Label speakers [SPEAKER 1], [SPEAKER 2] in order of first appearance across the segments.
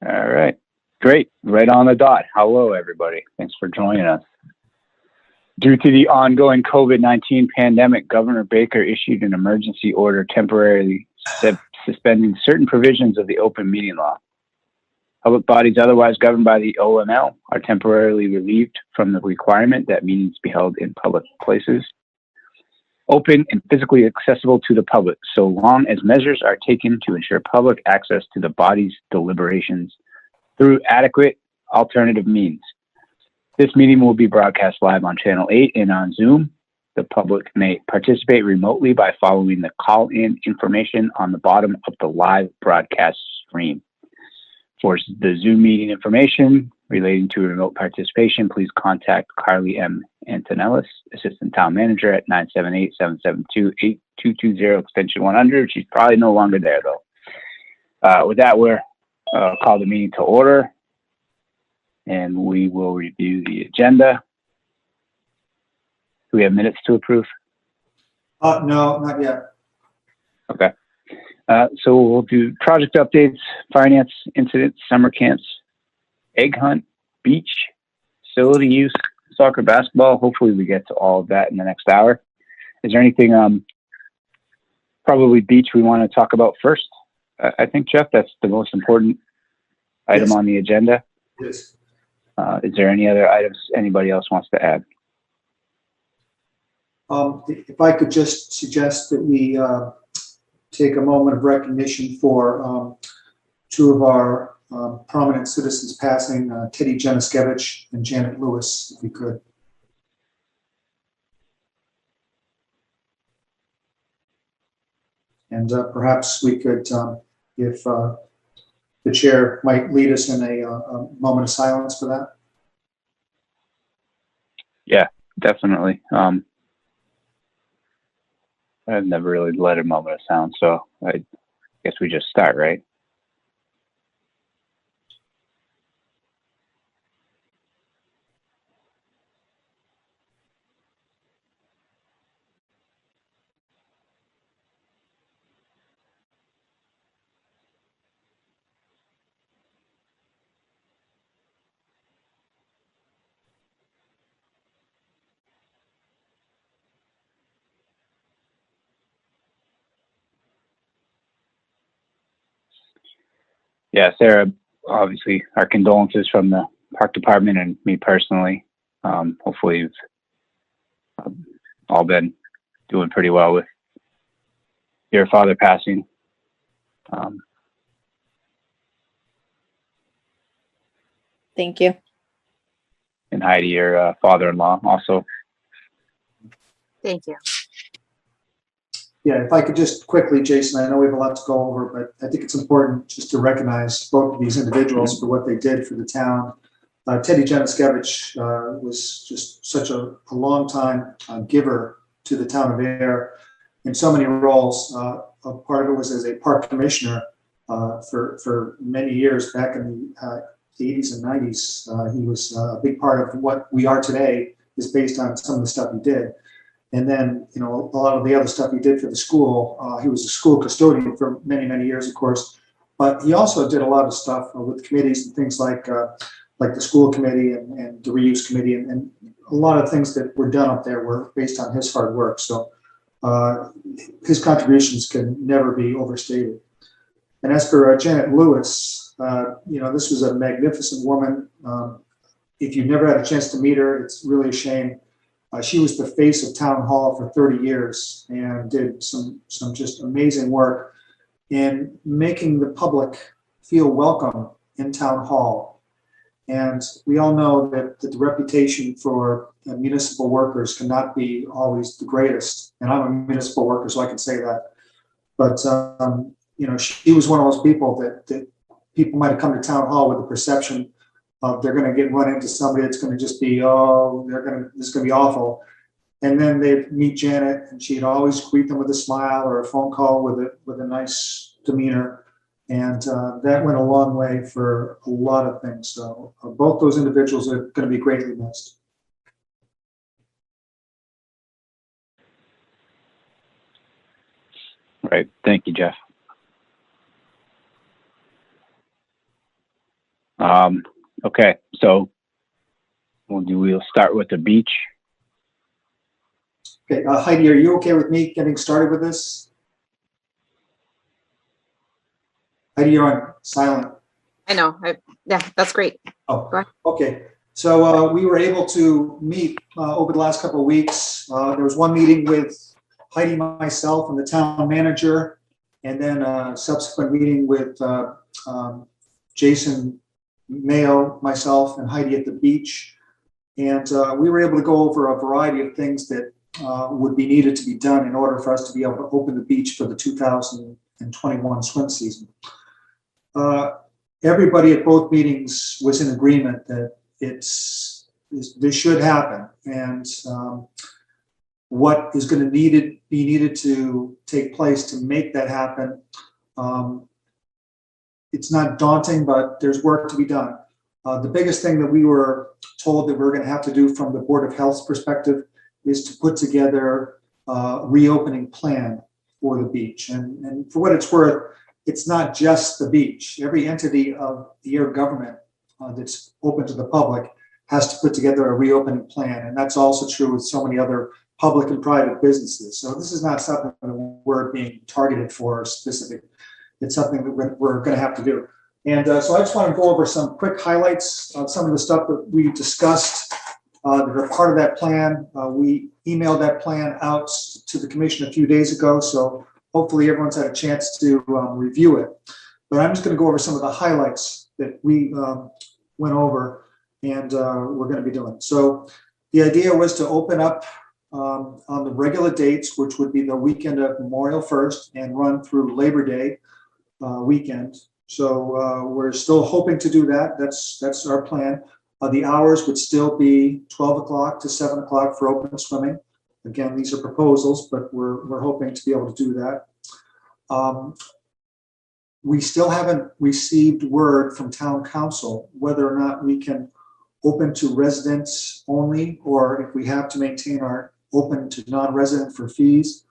[SPEAKER 1] All right. Great. Right on the dot. Hello, everybody. Thanks for joining us. Due to the ongoing COVID-19 pandemic, Governor Baker issued an emergency order temporarily suspending certain provisions of the open meeting law. Public bodies otherwise governed by the OML are temporarily relieved from the requirement that meetings be held in public places, open and physically accessible to the public, so long as measures are taken to ensure public access to the body's deliberations through adequate alternative means. This meeting will be broadcast live on Channel 8 and on Zoom. The public may participate remotely by following the call-in information on the bottom of the live broadcast stream. For the Zoom meeting information relating to remote participation, please contact Carly M. Antonellis, Assistant Town Manager at 978-772-8220, extension 100. She's probably no longer there, though. With that, we'll call the meeting to order, and we will review the agenda. Do we have minutes to approve?
[SPEAKER 2] No, not yet.
[SPEAKER 1] Okay. So we'll do project updates, finance, incidents, summer camps, egg hunt, beach, facility use, soccer, basketball. Hopefully we get to all of that in the next hour. Is there anything, probably beach, we want to talk about first? I think, Jeff, that's the most important item on the agenda.
[SPEAKER 2] Yes.
[SPEAKER 1] Is there any other items anybody else wants to add?
[SPEAKER 2] If I could just suggest that we take a moment of recognition for two of our prominent citizens passing, Teddy Janiskevich and Janet Lewis, if we could. And perhaps we could, if the chair might lead us in a moment of silence for that.
[SPEAKER 1] Yeah, definitely. I've never really led a moment of sound, so I guess we just start, right? Yeah, Sarah, obviously our condolences from the park department and me personally. Hopefully you've all been doing pretty well with your father passing.
[SPEAKER 3] Thank you.
[SPEAKER 1] And Heidi, your father-in-law also.
[SPEAKER 3] Thank you.
[SPEAKER 2] Yeah, if I could just quickly, Jason, I know we have a lot to go over, but I think it's important just to recognize both of these individuals for what they did for the town. Teddy Janiskevich was just such a long time giver to the town of Ayer in so many roles. A part of it was as a park commissioner for many years back in the 80s and 90s. He was a big part of what we are today is based on some of the stuff he did. And then, you know, a lot of the other stuff he did for the school. He was a school custodian for many, many years, of course. But he also did a lot of stuff with committees and things like the school committee and the reuse committee. And a lot of things that were done up there were based on his hard work. So his contributions can never be overstated. And as for Janet Lewis, you know, this was a magnificent woman. If you've never had a chance to meet her, it's really a shame. She was the face of Town Hall for 30 years and did some just amazing work in making the public feel welcome in Town Hall. And we all know that the reputation for municipal workers cannot be always the greatest. And I'm a municipal worker, so I can say that. But, you know, she was one of those people that people might have come to Town Hall with the perception they're going to run into somebody that's going to just be, this is going to be awful. And then they'd meet Janet, and she'd always greet them with a smile or a phone call with a nice demeanor. And that went a long way for a lot of things. So both those individuals are going to be greatly missed.
[SPEAKER 1] Right. Thank you, Jeff. Okay, so we'll start with the beach.
[SPEAKER 2] Okay, Heidi, are you okay with me getting started with this? Heidi, you're on silent.
[SPEAKER 3] I know. Yeah, that's great.
[SPEAKER 2] Oh,
[SPEAKER 3] Go ahead.
[SPEAKER 2] okay. So we were able to meet over the last couple of weeks. There was one meeting with Heidi, myself, and the town manager, and then a subsequent meeting with Jason Mayo, myself, and Heidi at the beach. And we were able to go over a variety of things that would be needed to be done in order for us to be able to open the beach for the 2021 swim season. Everybody at both meetings was in agreement that this should happen, and what is going to be needed to take place to make that happen. It's not daunting, but there's work to be done. The biggest thing that we were told that we're going to have to do from the Board of Health's perspective is to put together a reopening plan for the beach. And for what it's worth, it's not just the beach. Every entity of the Ayer government that's open to the public has to put together a reopening plan. And that's also true with so many other public and private businesses. So this is not something that we're being targeted for specific. It's something that we're going to have to do. And so I just want to go over some quick highlights of some of the stuff that we discussed that are part of that plan. We emailed that plan out to the commission a few days ago, so hopefully everyone's had a chance to review it. But I'm just going to go over some of the highlights that we went over and we're going to be doing. So the idea was to open up on the regular dates, which would be the weekend of Memorial 1st and run through Labor Day weekend. So we're still hoping to do that. That's our plan. The hours would still be 12 o'clock to 7 o'clock for open swimming. Again, these are proposals, but we're hoping to be able to do that. We still haven't received word from town council whether or not we can open to residents only, or if we have to maintain our open to non-resident for fees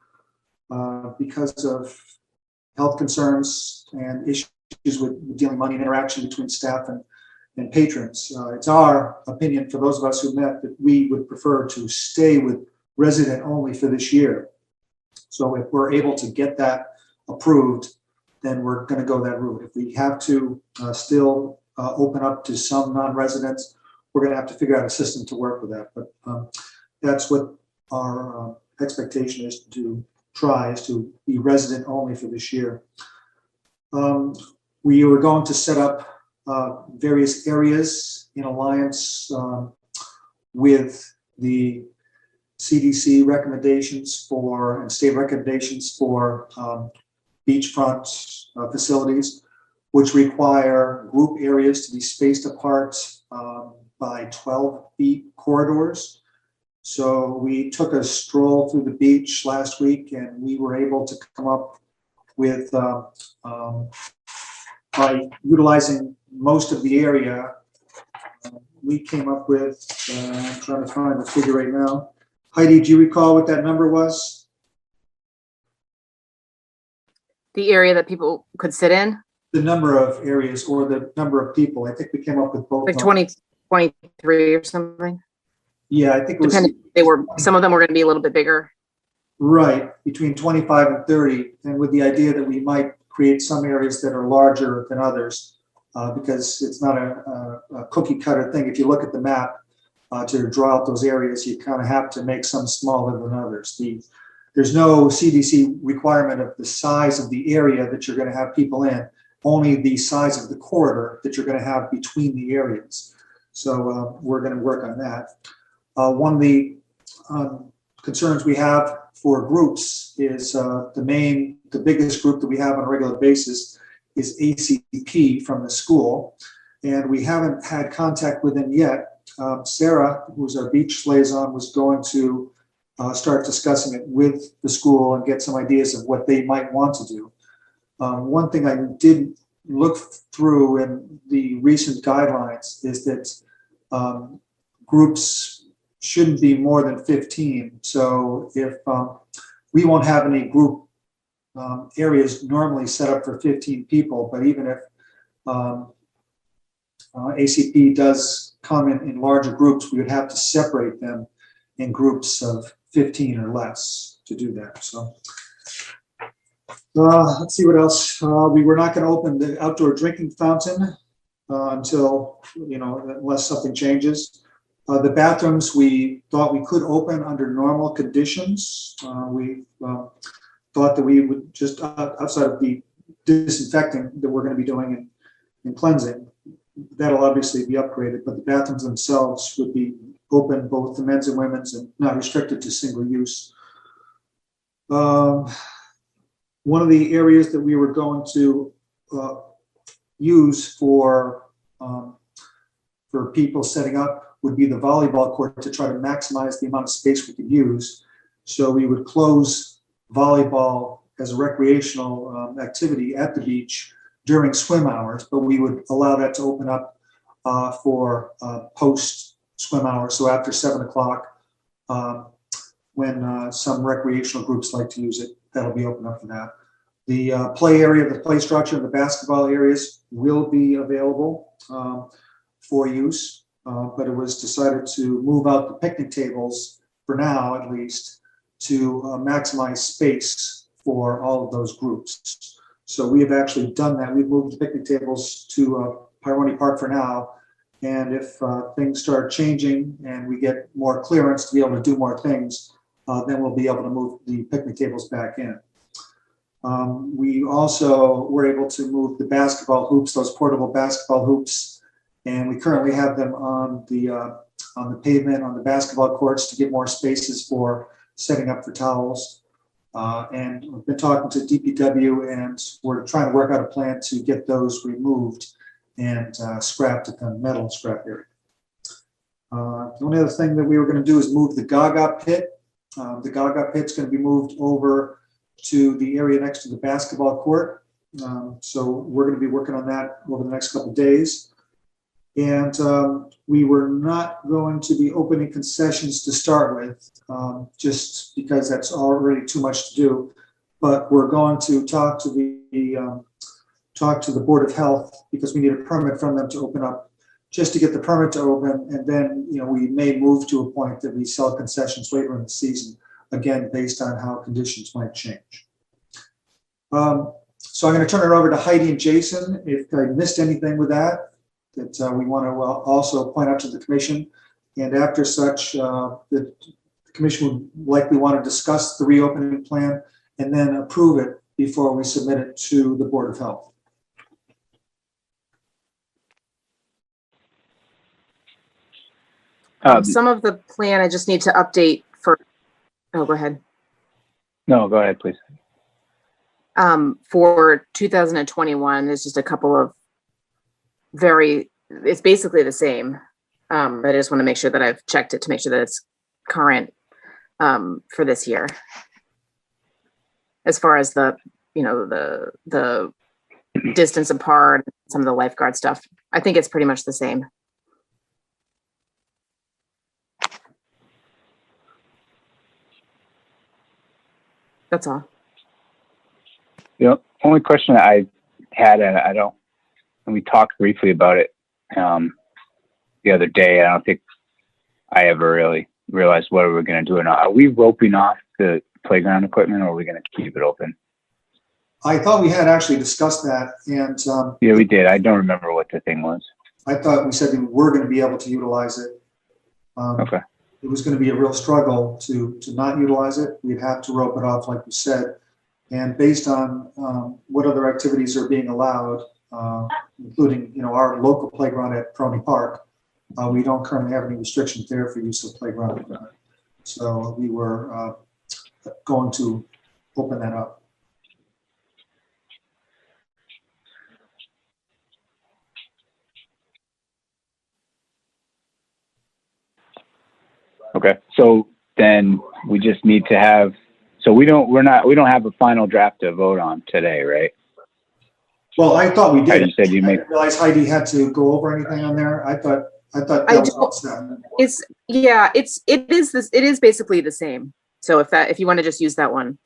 [SPEAKER 2] because of health concerns and issues with dealing money and interaction between staff and patrons. It's our opinion, for those of us who met, that we would prefer to stay with resident only for this year. So if we're able to get that approved, then we're going to go that route. If we have to still open up to some non-residents, we're going to have to figure out a system to work with that. But that's what our expectation is to try, is to be resident only for this year. We were going to set up various areas in alliance with the CDC recommendations for and state recommendations for beachfront facilities, which require group areas to be spaced apart by 12 feet corridors. So we took a stroll through the beach last week, and we were able to come up with, by utilizing most of the area, we came up with, I'm trying to find the figure right now. Heidi, do you recall what that number was?
[SPEAKER 3] The area that people could sit in,
[SPEAKER 2] The number of areas or the number of people. I think we came up with both.
[SPEAKER 3] like 20, 23 or something.
[SPEAKER 2] Yeah, I think it was.
[SPEAKER 3] Depending, some of them were going to be a little bit bigger.
[SPEAKER 2] Right, between 25 and 30, and with the idea that we might create some areas that are larger than others, because it's not a cookie cutter thing. If you look at the map to draw out those areas, you kind of have to make some smaller than others. There's no CDC requirement of the size of the area that you're going to have people in, only the size of the corridor that you're going to have between the areas. So we're going to work on that. One of the concerns we have for groups is the biggest group that we have on a regular basis is ACP from the school, and we haven't had contact with them yet. Sarah, who's our beach liaison, was going to start discussing it with the school and get some ideas of what they might want to do. One thing I did look through in the recent guidelines is that groups shouldn't be more than 15. So if we won't have any group areas normally set up for 15 people, but even if ACP does come in larger groups. We would have to separate them in groups of 15 or less to do that. So let's see what else. We were not going to open the outdoor drinking fountain until, unless something changes. The bathrooms we thought we could open under normal conditions. We thought that we would just, outside of the disinfecting that we're going to be doing and cleansing, that'll obviously be upgraded, but the bathrooms themselves would be open, both the men's and women's, and not restricted to single use. One of the areas that we were going to use for people setting up would be the volleyball court to try to maximize the amount of space we could use. So we would close volleyball as a recreational activity at the beach during swim hours, but we would allow that to open up for post swim hours. So after 7 o'clock, when some recreational groups like to use it, that'll be open up for that. The play area, the play structure, and the basketball areas will be available for use, but it was decided to move out the picnic tables for now, at least, to maximize space for all of those groups. So we have actually done that. We've moved the picnic tables to Pironi Park for now. And if things start changing and we get more clearance to be able to do more things, then we'll be able to move the picnic tables back in. We also were able to move the basketball hoops, those portable basketball hoops, and we currently have them on the pavement, on the basketball courts to get more spaces for setting up for towels. And we've been talking to DPW, and we're trying to work out a plan to get those removed and scrapped at the metal scrap area. The only other thing that we were going to do is move the Gaga pit. The Gaga pit's going to be moved over to the area next to the basketball court. So we're going to be working on that over the next couple of days. And we were not going to be opening concessions to start with, just because that's already too much to do. But we're going to talk to the Board of Health, because we need a permit from them to open up, just to get the permit to open. And then, we may move to a point that we sell concessions later in the season, again, based on how conditions might change. So I'm going to turn it over to Heidi and Jason. If I missed anything with that we want to also point out to the commission. And after such, the commission would likely want to discuss the reopening plan and then approve it before we submit it to the Board of Health.
[SPEAKER 3] Some of the plan I just need to update for, oh, go ahead.
[SPEAKER 1] No, go ahead, please.
[SPEAKER 3] For 2021, there's just a couple of it's basically the same. But I just want to make sure that I've checked it to make sure that it's current for this year. As far as the distance apart, some of the lifeguard stuff, I think it's pretty much the same. That's all.
[SPEAKER 1] The only question I had, and and we talked briefly about it the other day. I don't think I ever really realized what we were going to do or not. Are we roping off the playground equipment, or are we going to keep it open?
[SPEAKER 2] I thought we had actually discussed that, and
[SPEAKER 1] yeah, we did. I don't remember what the thing was.
[SPEAKER 2] I thought we said we were going to be able to utilize it.
[SPEAKER 1] Okay.
[SPEAKER 2] It was going to be a real struggle to not utilize it. We'd have to rope it off, like you said. And based on what other activities are being allowed, including our local playground at Pironi Park, we don't currently have any restrictions there for use of playground equipment. So we were going to open that up.
[SPEAKER 1] Okay. So then we just need to have. So we don't have a final draft to vote on today, right?
[SPEAKER 2] Well, I thought we did.
[SPEAKER 1] You said you
[SPEAKER 2] I didn't realize Heidi had to go over anything on there. I thought that was all set.
[SPEAKER 3] It is basically the same. So if you want to just use that one.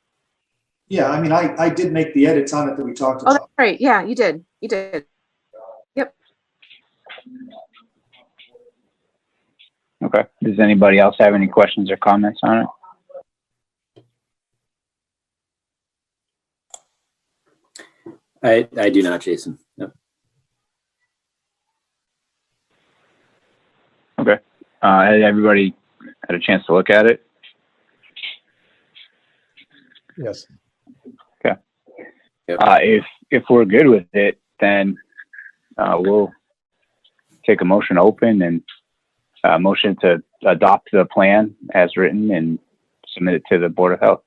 [SPEAKER 2] Yeah, I mean, I did make the edits on it that we talked
[SPEAKER 3] Oh,
[SPEAKER 2] about.
[SPEAKER 3] that's right. Yeah, you did. Yep.
[SPEAKER 1] Okay. Does anybody else have any questions or comments on it?
[SPEAKER 4] I do not, Jason. No.
[SPEAKER 1] Okay. Has everybody had a chance to look at it?
[SPEAKER 5] Yes.
[SPEAKER 1] Okay.
[SPEAKER 4] Yep.
[SPEAKER 1] If we're good with it, then we'll take a motion open and motion to adopt the plan as written and submit it to the Board of Health.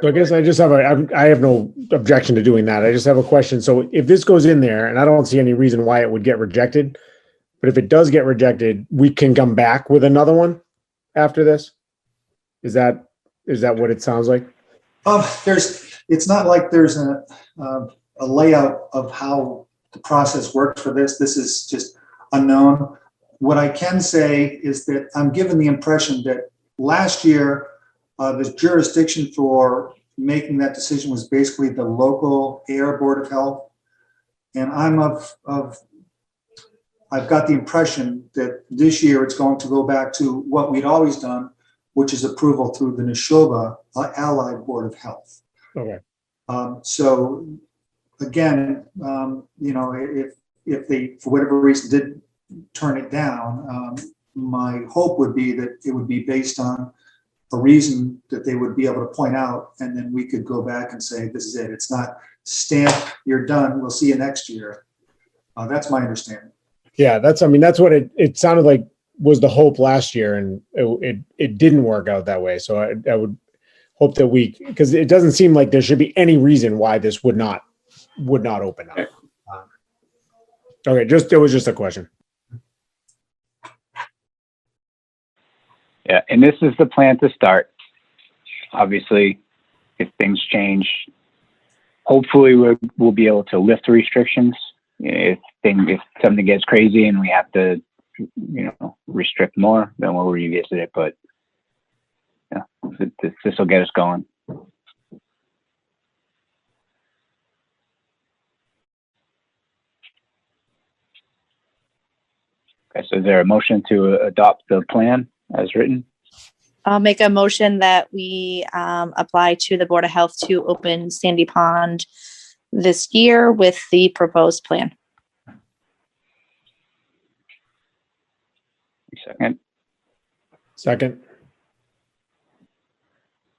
[SPEAKER 5] So I guess I just have I have no objection to doing that. I just have a question. So if this goes in there, and I don't see any reason why it would get rejected, but if it does get rejected, we can come back with another one after this? Is that what it sounds like?
[SPEAKER 2] It's not like there's a layout of how the process works for this. This is just unknown. What I can say is that I'm given the impression that last year, the jurisdiction for making that decision was basically the local Ayer Board of Health. And I've got the impression that this year it's going to go back to what we'd always done, which is approval through the Neshoba Allied Board of Health.
[SPEAKER 5] Okay.
[SPEAKER 2] So again, if they, for whatever reason, did turn it down, my hope would be that it would be based on a reason that they would be able to point out, and then we could go back and say, this is it. It's not stamp, you're done, we'll see you next year. That's my understanding.
[SPEAKER 5] Yeah, that's what it sounded like was the hope last year, and it didn't work out that way. So I would hope that because it doesn't seem like there should be any reason why this would not open up. Okay, it was just a question.
[SPEAKER 1] Yeah, and this is the plan to start. Obviously, if things change, hopefully we'll be able to lift the restrictions. If something gets crazy and we have to, restrict more, then we'll revisit it. But yeah, this will get us going. Okay, so is there a motion to adopt the plan as written?
[SPEAKER 6] I'll make a motion that we apply to the Board of Health to open Sandy Pond this year with the proposed plan.
[SPEAKER 5] Second.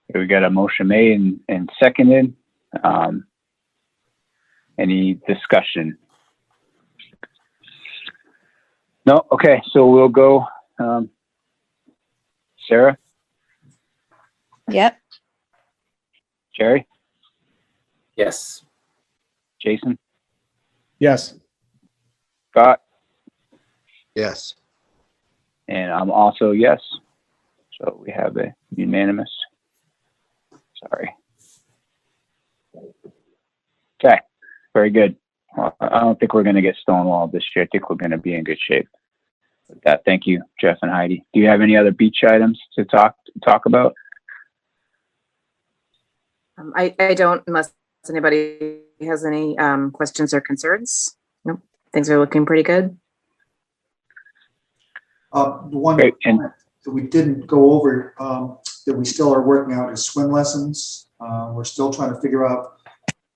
[SPEAKER 1] Okay, we got a motion made and seconded. Any discussion? No? Okay, so we'll go. Sarah?
[SPEAKER 6] Yep.
[SPEAKER 1] Jerry?
[SPEAKER 4] Yes.
[SPEAKER 1] Jason?
[SPEAKER 5] Yes.
[SPEAKER 1] Scott?
[SPEAKER 7] Yes.
[SPEAKER 1] And I'm also yes. So we have a unanimous. Sorry. Okay, very good. Well, I don't think we're going to get stonewalled this year. I think we're going to be in good shape. With that, thank you, Jeff and Heidi. Do you have any other beach items to talk about?
[SPEAKER 3] I don't, unless anybody has any questions or concerns. Nope, things are looking pretty good.
[SPEAKER 2] The one
[SPEAKER 1] Great.
[SPEAKER 2] that we didn't go over that we still are working out is swim lessons. We're still trying to figure out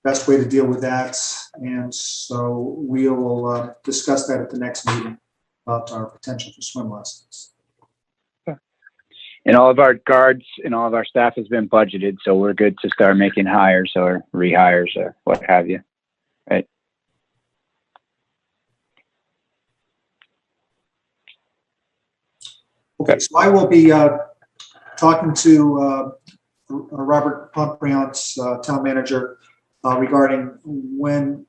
[SPEAKER 2] best way to deal with that. And so we will discuss that at the next meeting about our potential for swim lessons.
[SPEAKER 1] And all of our guards and all of our staff has been budgeted, so we're good to start making hires or rehires or what have you. Right?
[SPEAKER 2] Okay, so I will be talking to Robert Pompriant's town manager regarding when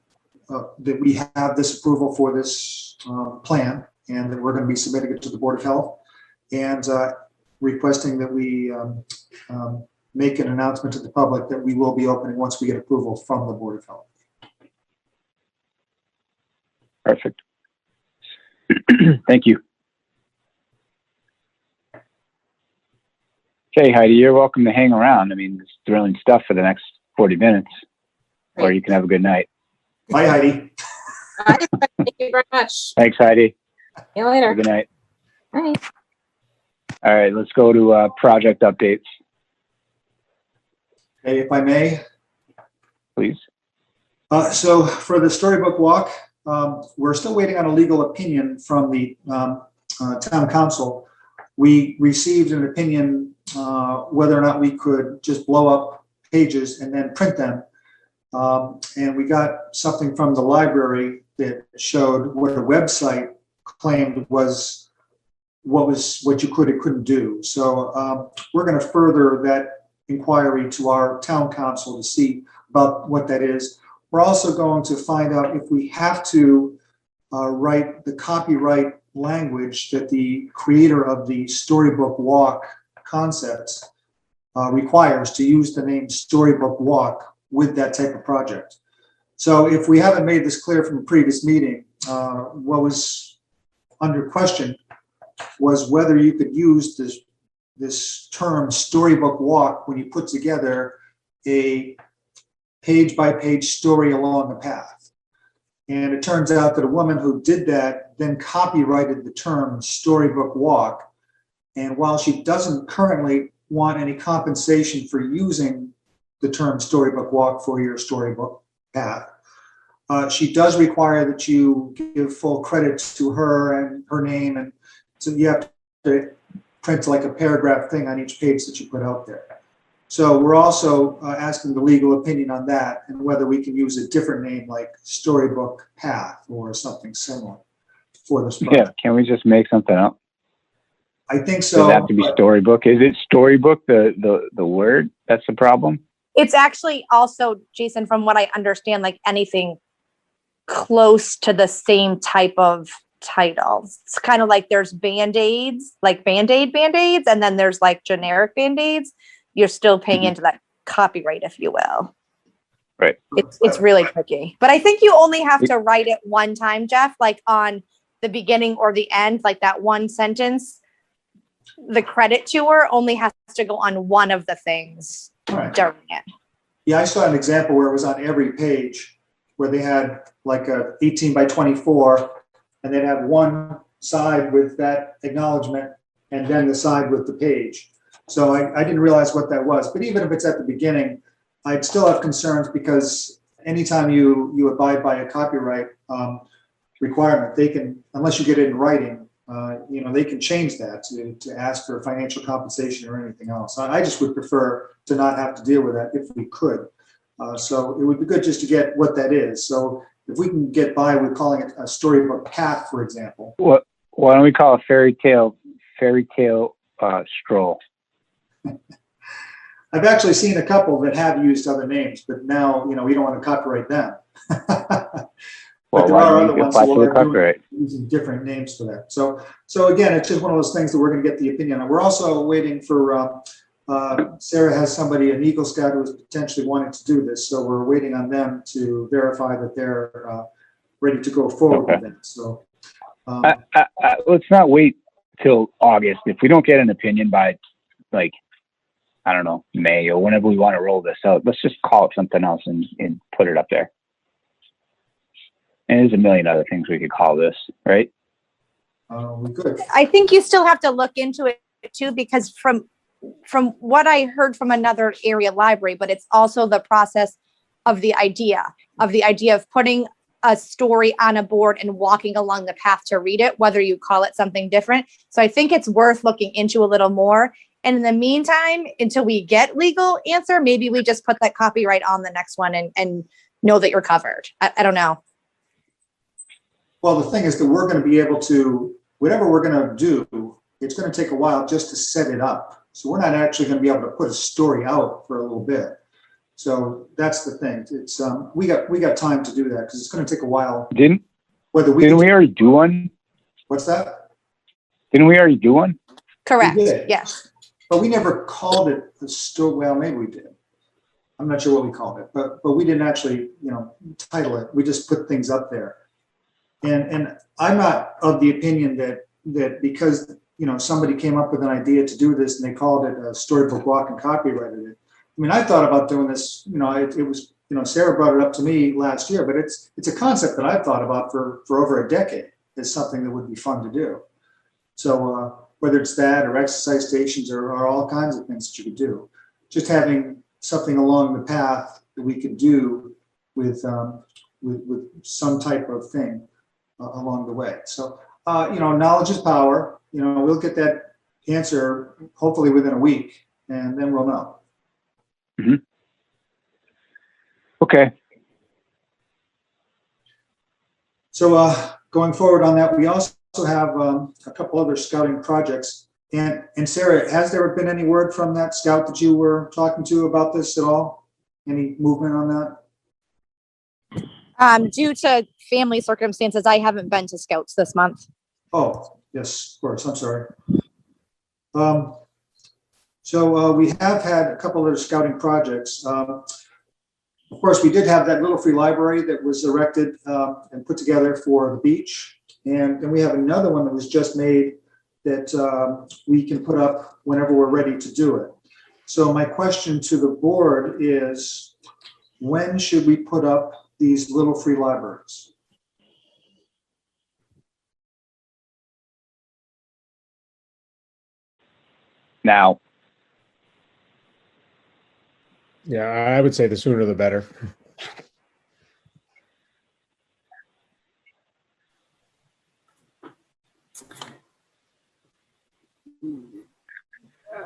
[SPEAKER 2] that we have this approval for this plan, and that we're going to be submitting it to the Board of Health, and requesting that we make an announcement to the public that we will be opening once we get approval from the Board of Health.
[SPEAKER 1] Perfect. Thank you. Okay, Heidi, you're welcome to hang around. I mean, it's thrilling stuff for the next 40 minutes, or you can have a good night.
[SPEAKER 2] Bye, Heidi.
[SPEAKER 3] Thank you very much.
[SPEAKER 1] Thanks, Heidi.
[SPEAKER 3] See you later.
[SPEAKER 1] Good night.
[SPEAKER 3] All right.
[SPEAKER 1] All right, let's go to project updates,
[SPEAKER 2] Okay, if I may.
[SPEAKER 1] please.
[SPEAKER 2] So for the Storybook Walk, we're still waiting on a legal opinion from the town council. We received an opinion whether or not we could just blow up pages and then print them. And we got something from the library that showed what a website claimed was what you could and couldn't do. So we're going to further that inquiry to our town council to see about what that is. We're also going to find out if we have to write the copyright language that the creator of the Storybook Walk concept requires to use the name Storybook Walk with that type of project. So if we haven't made this clear from the previous meeting, what was under question was whether you could use this term Storybook Walk when you put together a page-by-page story along the path. And it turns out that a woman who did that then copyrighted the term Storybook Walk. And while she doesn't currently want any compensation for using the term Storybook Walk for your storybook path, she does require that you give full credit to her and her name. And so you have to print like a paragraph thing on each page that you put out there. So we're also asking the legal opinion on that and whether we can use a different name like Storybook Path or something similar for this project.
[SPEAKER 1] Yeah, can we just make something up?
[SPEAKER 2] I think so.
[SPEAKER 1] Does it have to be storybook? Is it storybook the word? That's the problem?
[SPEAKER 6] It's actually also, Jason, from what I understand, like anything close to the same type of titles. It's kind of like there's Band-Aids, like Band-Aids, and then there's like generic Band-Aids. You're still paying into that copyright, if you will.
[SPEAKER 1] Right.
[SPEAKER 6] It's really tricky. But I think you only have to write it one time, Jeff, like on the beginning or the end, like that one sentence. The credit to her only has to go on one of the things during it.
[SPEAKER 2] Yeah, I saw an example where it was on every page where they had like a 18 by 24 and they'd have one side with that acknowledgement and then the side with the page. So I didn't realize what that was, but even if it's at the beginning, I'd still have concerns because anytime you abide by a copyright requirement, they can, unless you get it in writing, they can change that to ask for financial compensation or anything else. I just would prefer to not have to deal with that if we could. So it would be good just to get what that is. So if we can get by with calling it a storybook path, for example.
[SPEAKER 1] Why don't we call it fairy tale stroll?
[SPEAKER 2] I've actually seen a couple that have used other names, but now, we don't want to copyright them. But there are other ones who are using different names for that. So again, it's just one of those things that we're going to get the opinion on. We're also waiting for, Sarah has somebody, an Eagle Scout, who is potentially wanting to do this. So we're waiting on them to verify that they're ready to go forward with that. So
[SPEAKER 1] let's not wait till August. If we don't get an opinion by I don't know, May or whenever we want to roll this out, let's just call it something else and put it up there. And there's a million other things we could call this, right?
[SPEAKER 2] We could.
[SPEAKER 6] I think you still have to look into it too, because from what I heard from another area library, but it's also the process of the idea of putting a story on a board and walking along the path to read it, whether you call it something different. So I think it's worth looking into a little more. And in the meantime, until we get legal answer, maybe we just put that copyright on the next one and know that you're covered. I don't know.
[SPEAKER 2] Well, the thing is that we're going to be able to, whatever we're going to do, it's going to take a while just to set it up. So we're not actually going to be able to put a story out for a little bit. So that's the thing. It's we got time to do that because it's going to take a while.
[SPEAKER 1] Didn't we already do one?
[SPEAKER 2] What's that?
[SPEAKER 1] Didn't we already do one?
[SPEAKER 6] Correct. Yes.
[SPEAKER 2] But we never called it a story. Well, maybe we did. I'm not sure what we called it, but we didn't actually, title it. We just put things up there. And I'm not of the opinion that because somebody came up with an idea to do this and they called it a storybook walk and copyrighted it. I mean, I thought about doing this. It was Sarah brought it up to me last year, but it's a concept that I've thought about for over a decade as something that would be fun to do. So whether it's that or exercise stations or all kinds of things that you could do, just having something along the path that we could do with some type of thing along the way. So, knowledge is power. We'll get that answer hopefully within a week, and then we'll know.
[SPEAKER 1] Mm-hmm. Okay.
[SPEAKER 2] So going forward on that, we also have a couple other scouting projects. And Sarah, has there been any word from that scout that you were talking to about this at all? Any movement on that?
[SPEAKER 6] Due to family circumstances, I haven't been to Scouts this month.
[SPEAKER 2] Oh, yes, of course. I'm sorry. So we have had a couple of scouting projects. Of course, we did have that little free library that was erected and put together for the beach. And then we have another one that was just made that we can put up whenever we're ready to do it. So my question to the board is, when should we put up these little free libraries?
[SPEAKER 1] Now.
[SPEAKER 5] Yeah, I would say the sooner the better.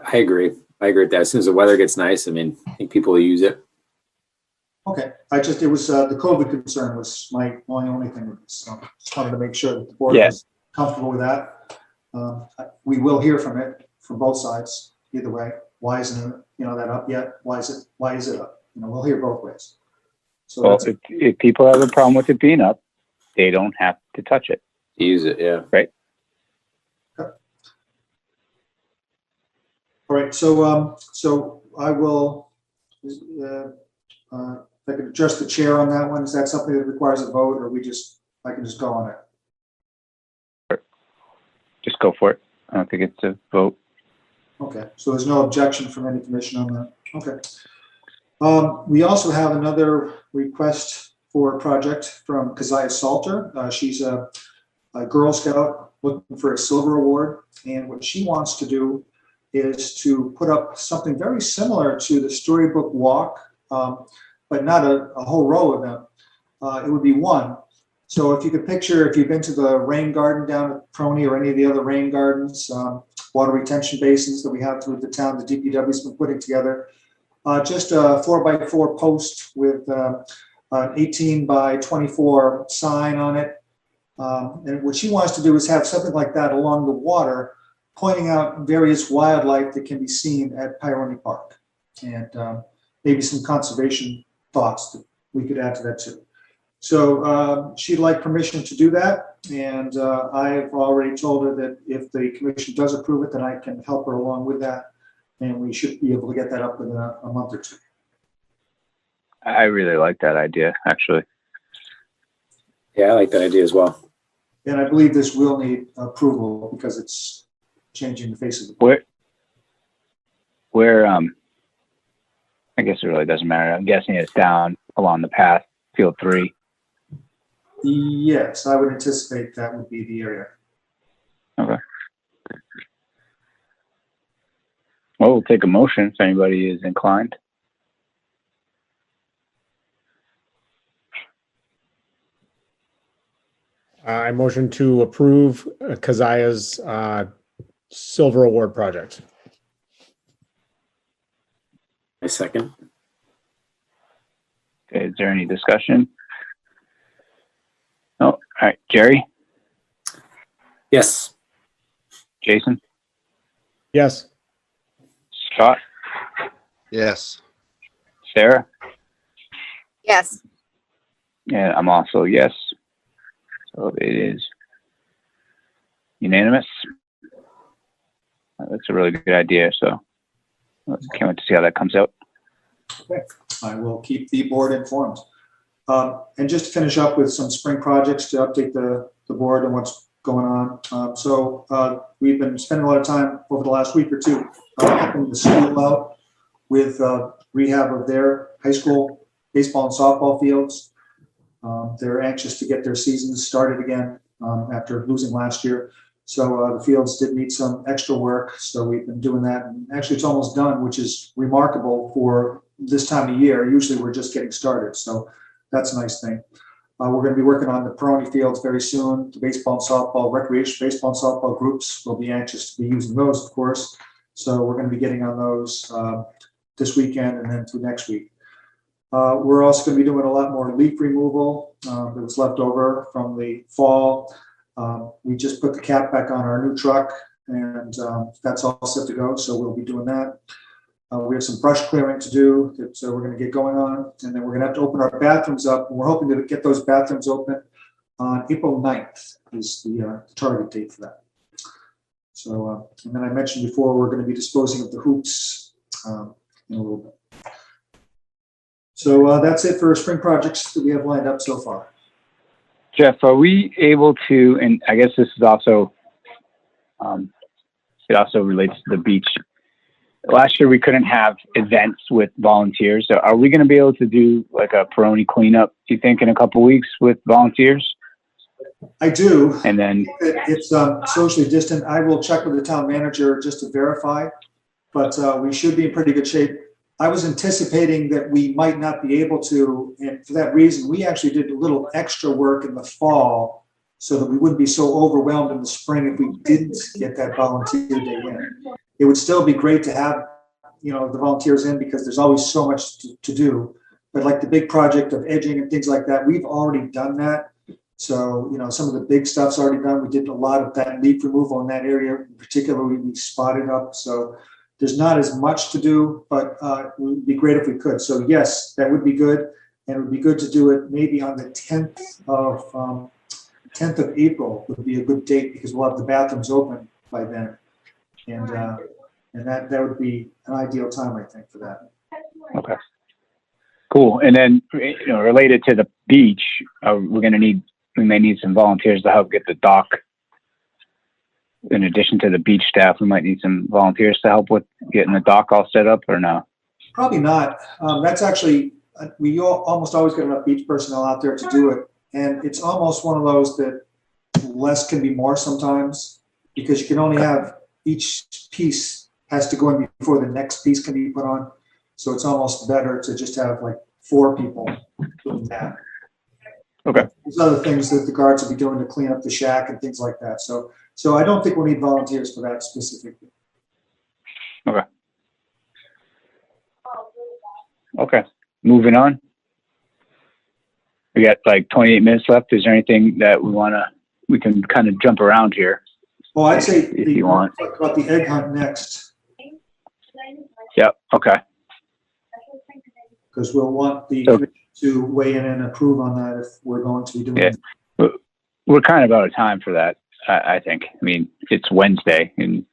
[SPEAKER 4] I agree. I agree with that. As soon as the weather gets nice, I mean, I think people will use it.
[SPEAKER 2] Okay, it was the COVID concern was my only thing with this. So just wanted to make sure that the board was comfortable with that. We will hear from it from both sides either way. Why isn't it, that up yet? Why is it up? We'll hear both ways. So
[SPEAKER 1] well, if people have a problem with it being up, they don't have to touch it.
[SPEAKER 4] Use it, yeah.
[SPEAKER 1] Right.
[SPEAKER 2] Okay. All right. So I will. If I could adjust the chair on that one, is that something that requires a vote, or I can just go on it?
[SPEAKER 1] Just go for it. I don't think it's a vote.
[SPEAKER 2] Okay, so there's no objection from any commission on that. Okay. We also have another request for a project from Keziah Salter. She's a Girl Scout looking for a silver award, and what she wants to do is to put up something very similar to the storybook walk, but not a whole row of them. It would be one. So if you could picture, if you've been to the rain garden down at Prony or any of the other rain gardens, water retention basins that we have through the town, the DPW's been putting together, just a 4x4 post with an 18 by 24 sign on it. And what she wants to do is have something like that along the water, pointing out various wildlife that can be seen at Pyrone Park, and maybe some conservation thoughts that we could add to that too. So she'd like permission to do that, and I've already told her that if the commission does approve it, then I can help her along with that, and we should be able to get that up in a month or two.
[SPEAKER 1] I really like that idea, actually.
[SPEAKER 4] Yeah, I like that idea as well.
[SPEAKER 2] And I believe this will need approval because it's changing the face of the board.
[SPEAKER 1] Where I guess it really doesn't matter. I'm guessing it's down along the path, field 3.
[SPEAKER 2] Yes, I would anticipate that would be the area.
[SPEAKER 1] Okay. Well, we'll take a motion if anybody is inclined.
[SPEAKER 5] I motion to approve Keziah's Silver Award project.
[SPEAKER 4] A second.
[SPEAKER 1] Okay, is there any discussion? No. All right, Jerry,
[SPEAKER 4] Yes.
[SPEAKER 1] Jason,
[SPEAKER 5] Yes.
[SPEAKER 1] Scott,
[SPEAKER 7] Yes.
[SPEAKER 1] Sarah,
[SPEAKER 6] Yes.
[SPEAKER 1] and I'm also yes. So it is unanimous. That's a really good idea. So I can't wait to see how that comes out.
[SPEAKER 2] Okay, I will keep the board informed. And just to finish up with some spring projects to update the board and what's going on. So we've been spending a lot of time over the last week or two helping the school out with rehab of their high school baseball and softball fields. They're anxious to get their seasons started again after losing last year. So the fields did need some extra work. So we've been doing that. And actually, it's almost done, which is remarkable for this time of year. Usually we're just getting started. So that's a nice thing. We're going to be working on the Peroni fields very soon. The baseball and softball, recreation baseball and softball groups will be anxious to be using those, of course. So we're going to be getting on those this weekend and then through next week. We're also going to be doing a lot more leaf removal that was left over from the fall. We just put the cap back on our new truck, and that's all set to go. So we'll be doing that. We have some brush clearing to do that we're going to get going on, and then we're going to have to open our bathrooms up. And we're hoping to get those bathrooms open on April 9th is the target date for that. So, and then I mentioned before, we're going to be disposing of the hoops in a little bit. So that's it for spring projects that we have lined up so far.
[SPEAKER 1] Jeff, are we able to, and I guess this is also, it also relates to the beach. Last year we couldn't have events with volunteers. So are we going to be able to do like a Peroni cleanup, do you think, in a couple of weeks with volunteers?
[SPEAKER 2] I do.
[SPEAKER 1] And then
[SPEAKER 2] It's socially distant. I will check with the town manager just to verify, but we should be in pretty good shape. I was anticipating that we might not be able to, and for that reason, we actually did a little extra work in the fall so that we wouldn't be so overwhelmed in the spring if we didn't get that volunteer day in. It would still be great to have, the volunteers in because there's always so much to do. But like the big project of edging and things like that, we've already done that. So, some of the big stuff's already done. We did a lot of that leaf removal in that area. In particular, we spotted up. So there's not as much to do, but it would be great if we could. So yes, that would be good. And it would be good to do it maybe on the 10th of April would be a good date because we'll have the bathrooms open by then. And that would be an ideal time, I think, for that.
[SPEAKER 1] okay, cool. And then related to the beach, we may need some volunteers to help get the dock. In addition to the beach staff, we might need some volunteers to help with getting the dock all set up, or no?
[SPEAKER 2] Probably not. That's actually we almost always get enough beach personnel out there to do it, and it's almost one of those that less can be more sometimes because you can only have each piece has to go in before the next piece can be put on. So it's almost better to just have like 4 people doing that.
[SPEAKER 1] Okay.
[SPEAKER 2] There's other things that the guards will be doing to clean up the shack and things like that. So I don't think we'll need volunteers for that specifically.
[SPEAKER 1] Okay. Okay. Moving on. We got like 28 minutes left. Is there anything that we can kind of jump around here?
[SPEAKER 2] Well, I'd say
[SPEAKER 1] if you want.
[SPEAKER 2] Talk about the egg hunt next.
[SPEAKER 1] Yep. Okay.
[SPEAKER 2] Because we'll want the commission to weigh in and approve on that if we're going to be doing it.
[SPEAKER 1] We're kind of out of time for that, I think. I mean, it's Wednesday and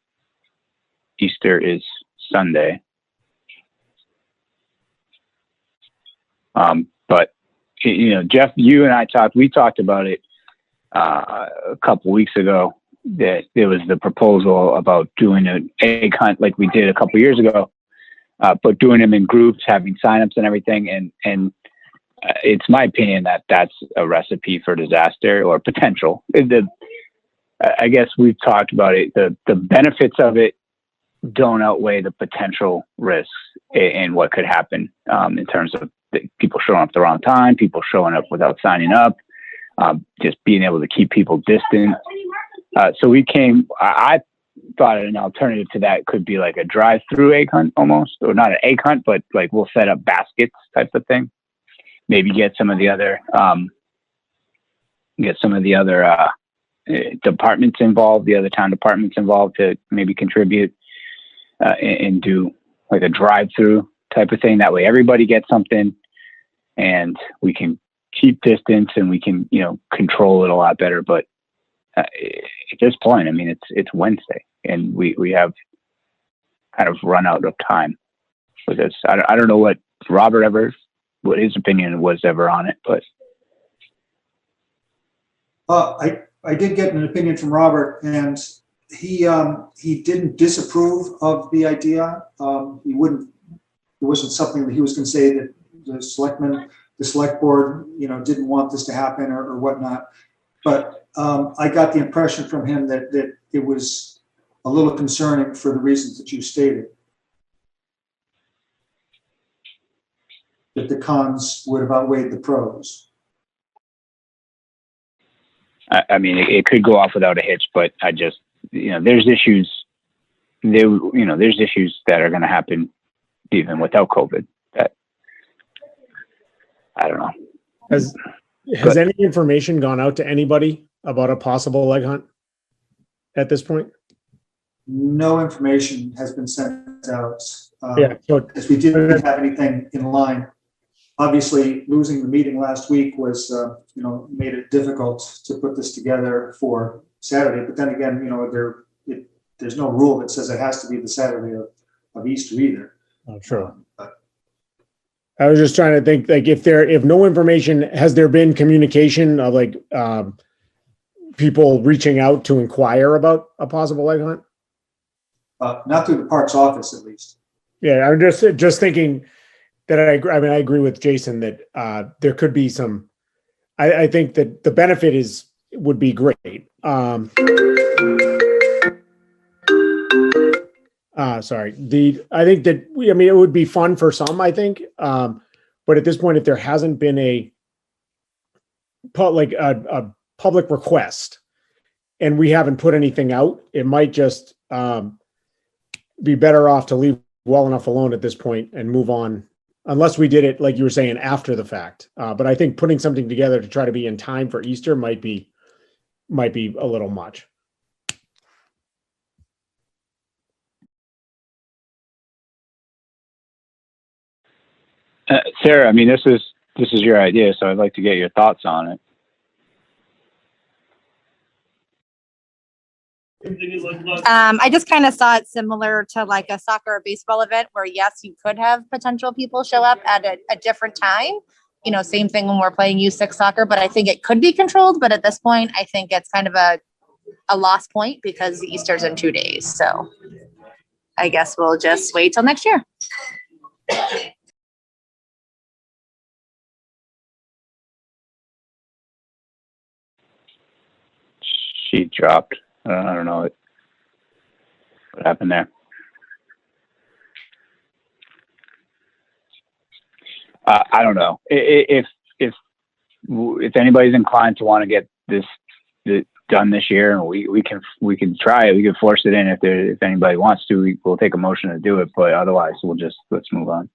[SPEAKER 1] Easter is Sunday. But, Jeff, you and I we talked about it a couple weeks ago, that there was the proposal about doing an egg hunt like we did a couple years ago, but doing them in groups, having signups and everything. And it's my opinion that that's a recipe for disaster or potential. I guess we've talked about it. The benefits of it don't outweigh the potential risks and what could happen in terms of people showing up at the wrong time, people showing up without signing up, just being able to keep people distant. So I thought an alternative to that could be like a drive-through egg hunt almost, or not an egg hunt, but like we'll set up baskets type of thing. Maybe get some of the other departments involved, the other town departments involved to maybe contribute and do like a drive-through type of thing. That way everybody gets something and we can keep distance and we can, control it a lot better. But at this point, I mean, it's Wednesday and we have kind of run out of time for this. I don't know what his opinion was ever on it, but
[SPEAKER 2] I did get an opinion from Robert, and he didn't disapprove of the idea. It wasn't something that he was going to say that the select board, didn't want this to happen or whatnot. But I got the impression from him that it was a little concerning for the reasons that you stated. That the cons would have outweighed the pros.
[SPEAKER 1] I mean, it could go off without a hitch, but I just, there's issues. There's issues that are going to happen even without COVID. That I don't know.
[SPEAKER 5] Has any information gone out to anybody about a possible leg hunt at this point?
[SPEAKER 2] No information has been sent out.
[SPEAKER 5] Yeah. So
[SPEAKER 2] As we didn't have anything in line. Obviously, losing the meeting last week was, made it difficult to put this together for Saturday. But then again, there's no rule that says it has to be the Saturday of Easter either.
[SPEAKER 5] oh, sure. I was just trying to think, like, if no information, has there been communication of people reaching out to inquire about a possible leg hunt?
[SPEAKER 2] Not through the parks office, at least.
[SPEAKER 5] Yeah, I'm just thinking that I agree with Jason that there could be some. I think that the benefit would be great. Sorry. I think that it would be fun for some, I think. But at this point, if there hasn't been a public request and we haven't put anything out, it might just be better off to leave well enough alone at this point and move on, unless we did it, like you were saying, after the fact. But I think putting something together to try to be in time for Easter might be a little much.
[SPEAKER 1] Sarah, I mean, this is your idea, so I'd like to get your thoughts on it.
[SPEAKER 6] I just kind of saw it similar to like a soccer or baseball event where, yes, you could have potential people show up at a different time. Same thing when we're playing U6 soccer, but I think it could be controlled. But at this point, I think it's kind of a lost point because Easter's in 2 days. So I guess we'll just wait till next year.
[SPEAKER 1] She dropped. I don't know what happened there. I don't know if anybody's inclined to want to get this done this year, and we can try it. We can force it in if anybody wants to. We'll take a motion to do it, but otherwise let's move on.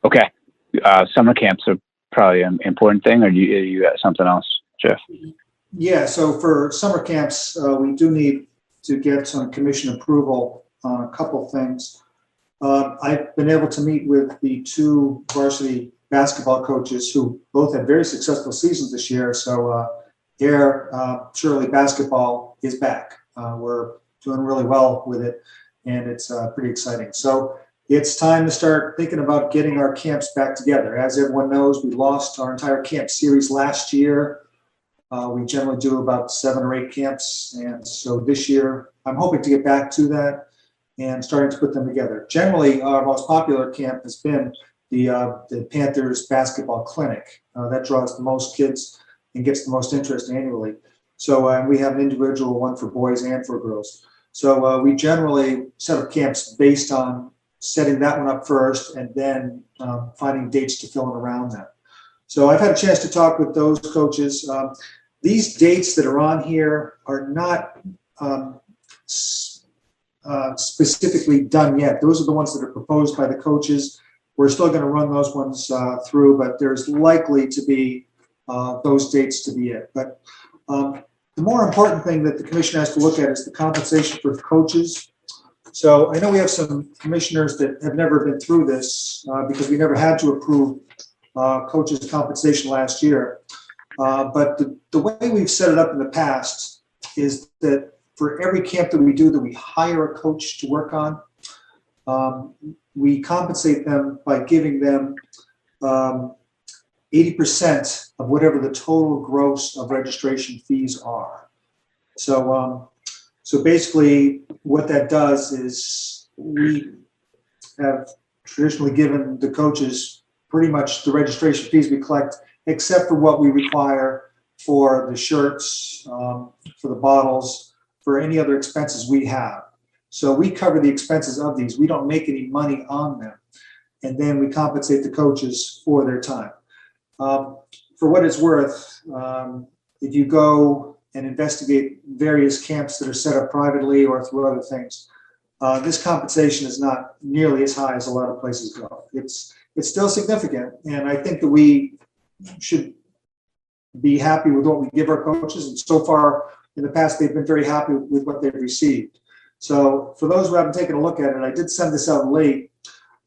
[SPEAKER 1] Okay. Summer camps are probably an important thing, or you got something else, Jeff?
[SPEAKER 2] Yeah, so for summer camps, we do need to get some commission approval on a couple things. I've been able to meet with the 2 varsity basketball coaches who both had very successful seasons this year. So Ayer, Shirley basketball is back. We're doing really well with it, and it's pretty exciting. So it's time to start thinking about getting our camps back together. As everyone knows, we lost our entire camp series last year. We generally do about 7 or 8 camps. And so this year, I'm hoping to get back to that and starting to put them together. Generally, our most popular camp has been the Panthers basketball clinic. That draws the most kids and gets the most interest annually. So we have an individual one for boys and for girls. So we generally set up camps based on setting that one up first and then finding dates to fill in around that. So I've had a chance to talk with those coaches. These dates that are on here are not specifically done yet. Those are the ones that are proposed by the coaches. We're still going to run those ones through, but there's likely to be those dates to be it. But the more important thing that the commission has to look at is the compensation for coaches. So I know we have some commissioners that have never been through this because we never had to approve coaches' compensation last year. But the way we've set it up in the past is that for every camp that we do that we hire a coach to work on, we compensate them by giving them 80% of whatever the total gross of registration fees are. So basically what that does is we have traditionally given the coaches pretty much the registration fees we collect, except for what we require for the shirts, for the bottles, for any other expenses we have. So we cover the expenses of these. We don't make any money on them. And then we compensate the coaches for their time. For what it's worth, if you go and investigate various camps that are set up privately or through other things, this compensation is not nearly as high as a lot of places go. It's still significant, and I think that we should be happy with what we give our coaches, and so far in the past they've been very happy with what they've received. So for those who haven't taken a look at it, I did send this out late.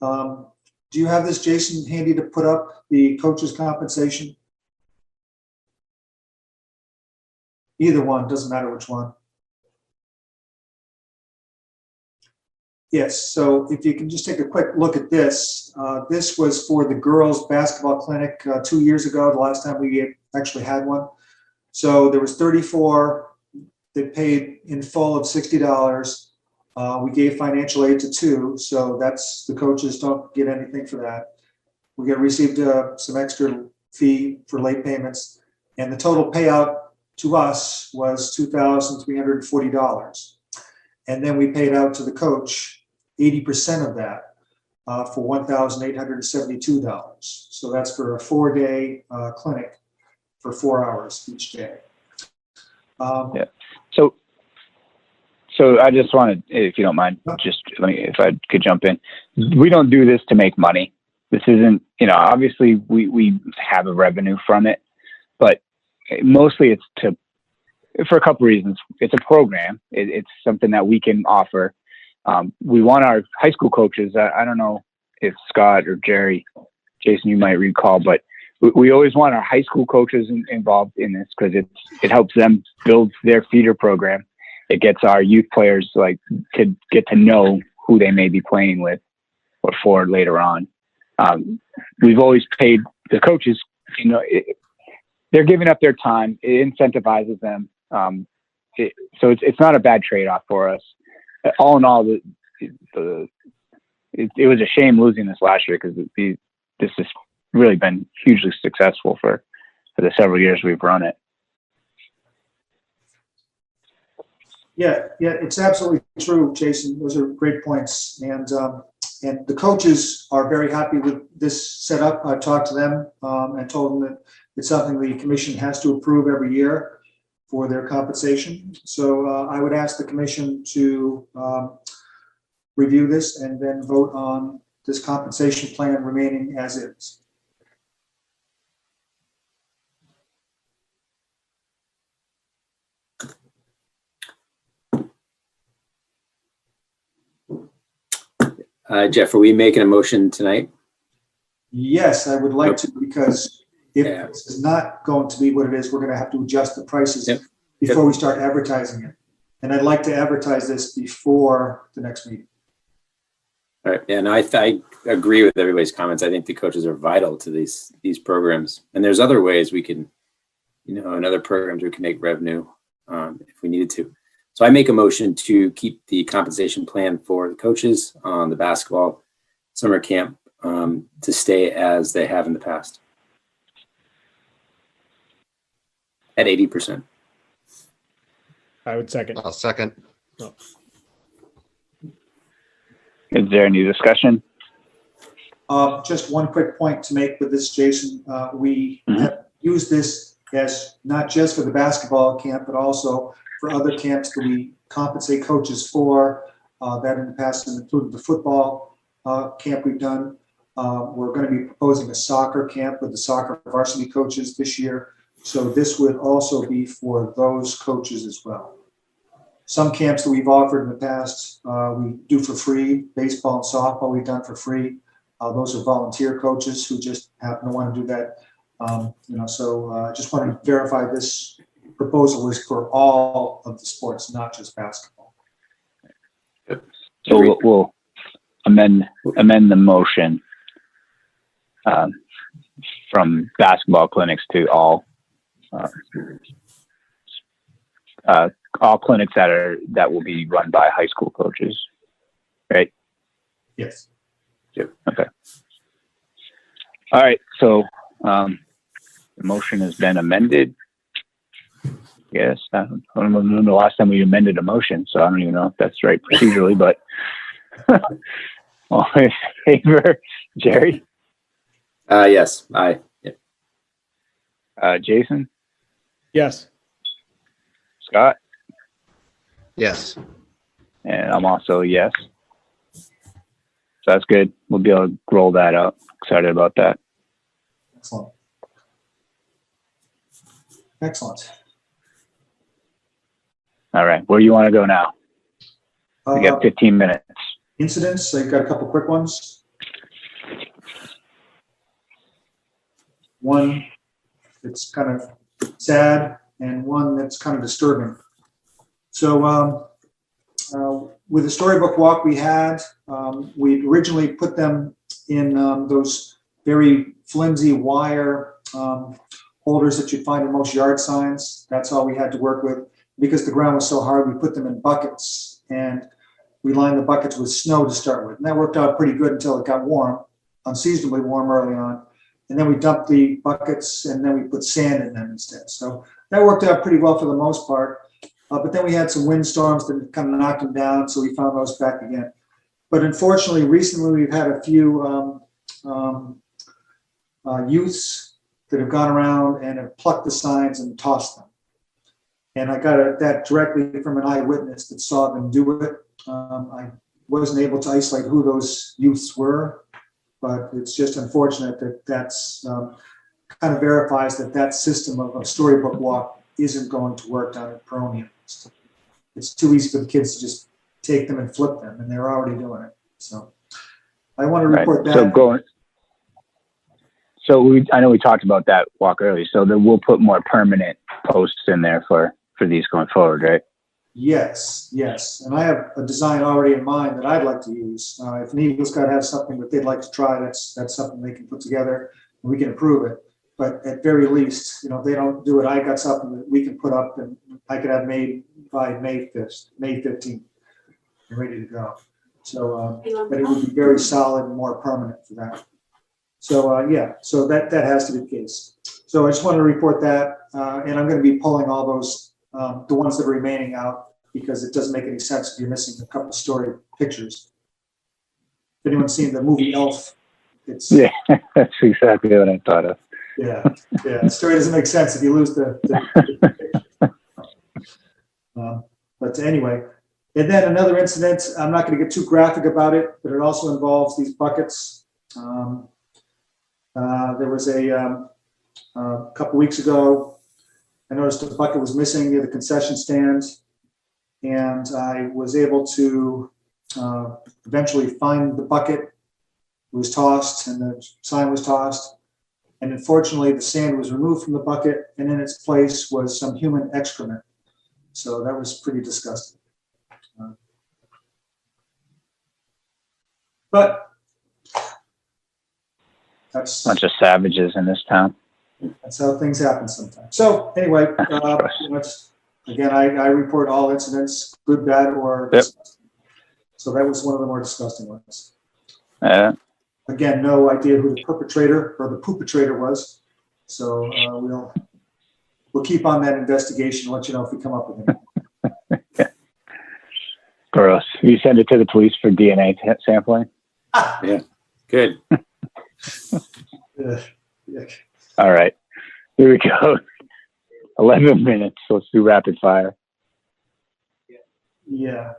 [SPEAKER 2] Do you have this, Jason, handy to put up the coaches' compensation? Either one, doesn't matter which one. Yes, so if you can just take a quick look at this. This was for the girls' basketball clinic 2 years ago, the last time we actually had one. So there was 34 that paid in full of $60. We gave financial aid to 2, so that's the coaches don't get anything for that. We received some extra fee for late payments, and the total payout to us was $2,340. And then we paid out to the coach 80% of that for $1,872. So that's for a 4-day clinic for 4 hours each day.
[SPEAKER 1] Yeah. So I just wanted, if you don't mind, just if I could jump in. We don't do this to make money. This isn't, obviously we have a revenue from it, but mostly it's for a couple reasons. It's a program. It's something that we can offer. We want our high school coaches. I don't know if Scott or Jerry, Jason, you might recall, but we always want our high school coaches involved in this because it helps them build their feeder program. It gets our youth players to get to know who they may be playing with or for later on. We've always paid the coaches, they're giving up their time. It incentivizes them. So it's not a bad trade-off for us. All in all, it was a shame losing this last year because this has really been hugely successful for the several years we've run it.
[SPEAKER 2] Yeah, it's absolutely true, Jason. Those are great points. And the coaches are very happy with this setup. I talked to them and told them that it's something the commission has to approve every year for their compensation. So I would ask the commission to review this and then vote on this compensation plan remaining as is.
[SPEAKER 4] Jeff, are we making a motion tonight?
[SPEAKER 2] Yes, I would like to, because if this is not going to be what it is, we're going to have to adjust the prices before we start advertising it. And I'd like to advertise this before the next meeting.
[SPEAKER 4] All right. Yeah, and I agree with everybody's comments. I think the coaches are vital to these programs. And there's other ways we can, in other programs we can make revenue if we needed to. So I make a motion to keep the compensation plan for the coaches on the basketball summer camp to stay as they have in the past at 80%.
[SPEAKER 5] I would second.
[SPEAKER 7] I'll second.
[SPEAKER 5] Oh.
[SPEAKER 1] Is there any discussion?
[SPEAKER 2] Just one quick point to make with this, Jason. We have used this as not just for the basketball camp, but also for other camps that we compensate coaches for. That in the past has included the football camp we've done. We're going to be proposing a soccer camp with the soccer varsity coaches this year. So this would also be for those coaches as well. Some camps that we've offered in the past, we do for free. Baseball and softball we've done for free. Those are volunteer coaches who just happen to want to do that. So I just want to verify this proposal is for all of the sports, not just basketball.
[SPEAKER 1] So we'll amend the motion from basketball clinics to all clinics that will be run by high school coaches, right?
[SPEAKER 2] Yes.
[SPEAKER 4] Yep.
[SPEAKER 1] Okay. All right. So the motion has been amended. Yes. I don't know the last time we amended a motion, so I don't even know if that's right procedurally, but all in favor, Jerry,
[SPEAKER 4] Yes. Aye. Yep.
[SPEAKER 1] Jason,
[SPEAKER 5] Yes.
[SPEAKER 1] Scott,
[SPEAKER 7] Yes.
[SPEAKER 1] and I'm also a yes. So that's good. We'll be able to roll that out. Excited about that.
[SPEAKER 2] Excellent. Excellent.
[SPEAKER 1] All right. Where do you want to go now? We got 15 minutes.
[SPEAKER 2] Incidents, I've got a couple quick ones. One that's kind of sad and one that's kind of disturbing. So with the storybook walk we had, we originally put them in those very flimsy wire holders that you'd find in most yard signs. That's all we had to work with. Because the ground was so hard, we put them in buckets, and we lined the buckets with snow to start with. And that worked out pretty good until it got warm, unseasonably warm early on. And then we dumped the buckets and then we put sand in them instead. So that worked out pretty well for the most part. But then we had some windstorms that kind of knocked them down, so we found those back again. But unfortunately, recently we've had a few youths that have gone around and have plucked the signs and tossed them. And I got that directly from an eyewitness that saw them do it. I wasn't able to isolate who those youths were, but it's just unfortunate that that's kind of verifies that that system of a storybook walk isn't going to work down at Peronia. It's too easy for the kids to just take them and flip them, and they're already doing it. So I want to report that.
[SPEAKER 1] I know we talked about that walk earlier, so then we'll put more permanent posts in there for these going forward, right?
[SPEAKER 2] Yes. And I have a design already in mind that I'd like to use. If an Eagle Scout has something that they'd like to try, that's something they can put together and we can approve it. But at very least, if they don't do it, I got something that we can put up and I could have made by May 5th, May 15th, and ready to go. So, but it would be very solid and more permanent for that. So, so that has to be the case. So I just want to report that, and I'm going to be pulling all those, the ones that are remaining out, because it doesn't make any sense if you're missing a couple story pictures. If anyone's seen the movie Elf,
[SPEAKER 1] yeah, that's exactly what I thought of.
[SPEAKER 2] Yeah. The story doesn't make sense if you lose the picture. But anyway, and then another incident, I'm not going to get too graphic about it, but it also involves these buckets. There was a couple weeks ago, I noticed a bucket was missing near the concession stand, and I was able to eventually find the bucket. It was tossed and the sign was tossed. And unfortunately, the sand was removed from the bucket, and in its place was some human excrement. So that was pretty disgusting. But that's
[SPEAKER 1] Bunch of savages in this town.
[SPEAKER 2] That's how things happen sometimes. So anyway, again, I report all incidents, good, bad, or disgusting. So that was one of the more disgusting ones. Again, no idea who the perpetrator or the poopatrator was. So we'll keep on that investigation and let you know if we come up with anything.
[SPEAKER 1] Gross. You send it to the police for DNA sampling?
[SPEAKER 4] Yeah. Good.
[SPEAKER 2] Yeah.
[SPEAKER 1] All right. Here we go. 11 minutes. Let's do rapid fire.
[SPEAKER 2] Yeah.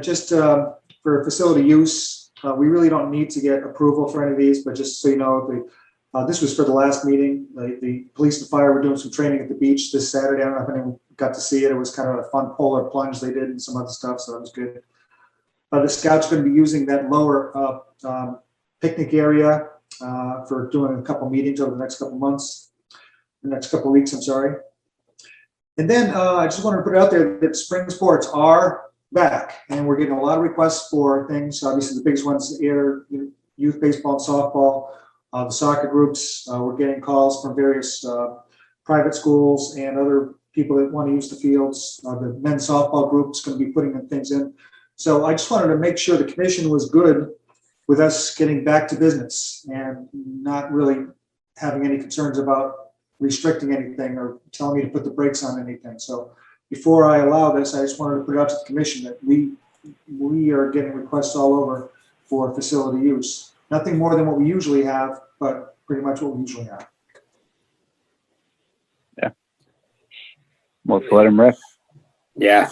[SPEAKER 2] Just for facility use, we really don't need to get approval for any of these, but just so you know, this was for the last meeting. The police and fire were doing some training at the beach this Saturday. I don't know if anyone got to see it. It was kind of a fun polar plunge they did and some other stuff, so that was good. The scouts are going to be using that lower picnic area for doing a couple meetings over the next couple weeks, I'm sorry. And then I just wanted to put it out there that spring sports are back, and we're getting a lot of requests for things. Obviously, the biggest ones are youth baseball and softball, the soccer groups. We're getting calls from various private schools and other people that want to use the fields. The men's softball group is going to be putting things in. So I just wanted to make sure the commission was good with us getting back to business and not really having any concerns about restricting anything or telling me to put the brakes on anything. So before I allow this, I just wanted to put it up to the commission that we are getting requests all over for facility use. Nothing more than what we usually have, but pretty much what we usually have.
[SPEAKER 1] Let's let them rip.
[SPEAKER 4] Yeah,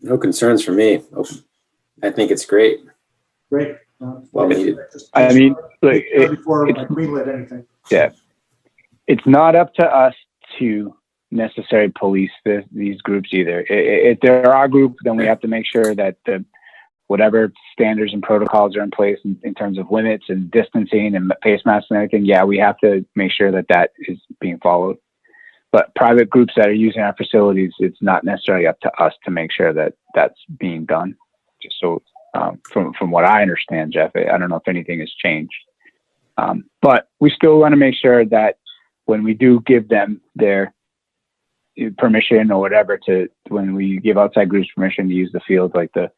[SPEAKER 4] no concerns for me. Oh, I think it's great.
[SPEAKER 2] Great.
[SPEAKER 4] Well needed.
[SPEAKER 1] I mean, look,
[SPEAKER 2] before I greenlit anything.
[SPEAKER 1] Yeah, it's not up to us to necessarily police these groups either. If there are groups, then we have to make sure that whatever standards and protocols are in place in terms of limits and distancing and face masks and everything. Yeah, we have to make sure that is being followed. But private groups that are using our facilities, it's not necessarily up to us to make sure that that's being done. Just so, from what I understand, Jeff, I don't know if anything has changed. But we still want to make sure that when we do give them their permission or whatever when we give outside groups permission to use the field, like the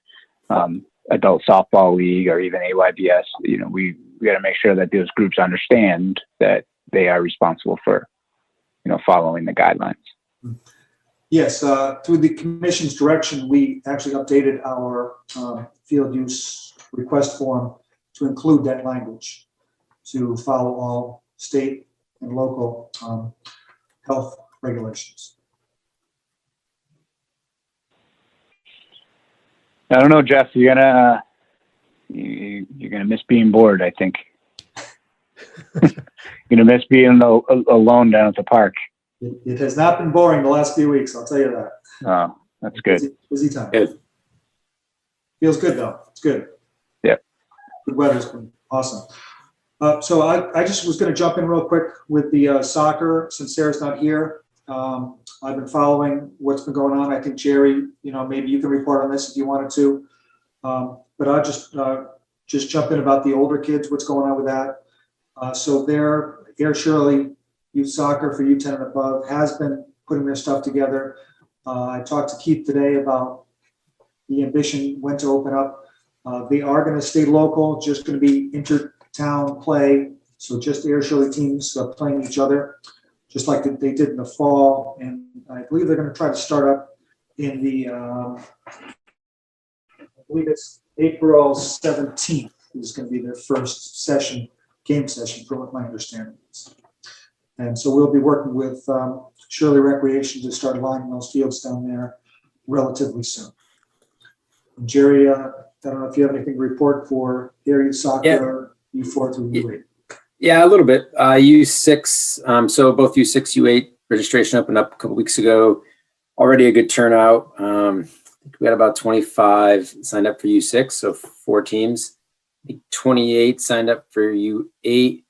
[SPEAKER 1] adult softball league or even AYBS, we got to make sure that those groups understand that they are responsible for, following the guidelines.
[SPEAKER 2] Yes, through the commission's direction, we actually updated our field use request form to include that language to follow all state and local health regulations.
[SPEAKER 1] I don't know, Jeff, you're gonna miss being bored, I think. You're gonna miss being alone down at the park.
[SPEAKER 2] It has not been boring the last few weeks, I'll tell you that.
[SPEAKER 1] Oh, that's good.
[SPEAKER 2] Busy time.
[SPEAKER 4] Good.
[SPEAKER 2] Feels good though. It's good.
[SPEAKER 1] Yep.
[SPEAKER 2] Good weather's been awesome. So I just was going to jump in real quick with the soccer since Sarah's not here. I've been following what's been going on. I think Jerry, maybe you can report on this if you wanted to. But I'll just jump in about the older kids, what's going on with that. So Ayer Shirley Youth Soccer for U10 and above has been putting their stuff together. I talked to Keith today about the ambition when to open up. They are going to stay local, just going to be inter-town play. So just Ayer Shirley teams playing each other, just like they did in the fall. And I believe they're going to try to start up in I believe it's April 17th is going to be their first game session, from what my understanding is. And so we'll be working with Shirley Recreation to start lining those fields down there relatively soon. And Jerry, I don't know if you have anything to report for area soccer, U4 through U8.
[SPEAKER 4] Yeah, a little bit. U6, so both U6, U8 registration opened up a couple weeks ago. Already a good turnout. We had about 25 signed up for U6, so 4 teams. I think 28 signed up for U8.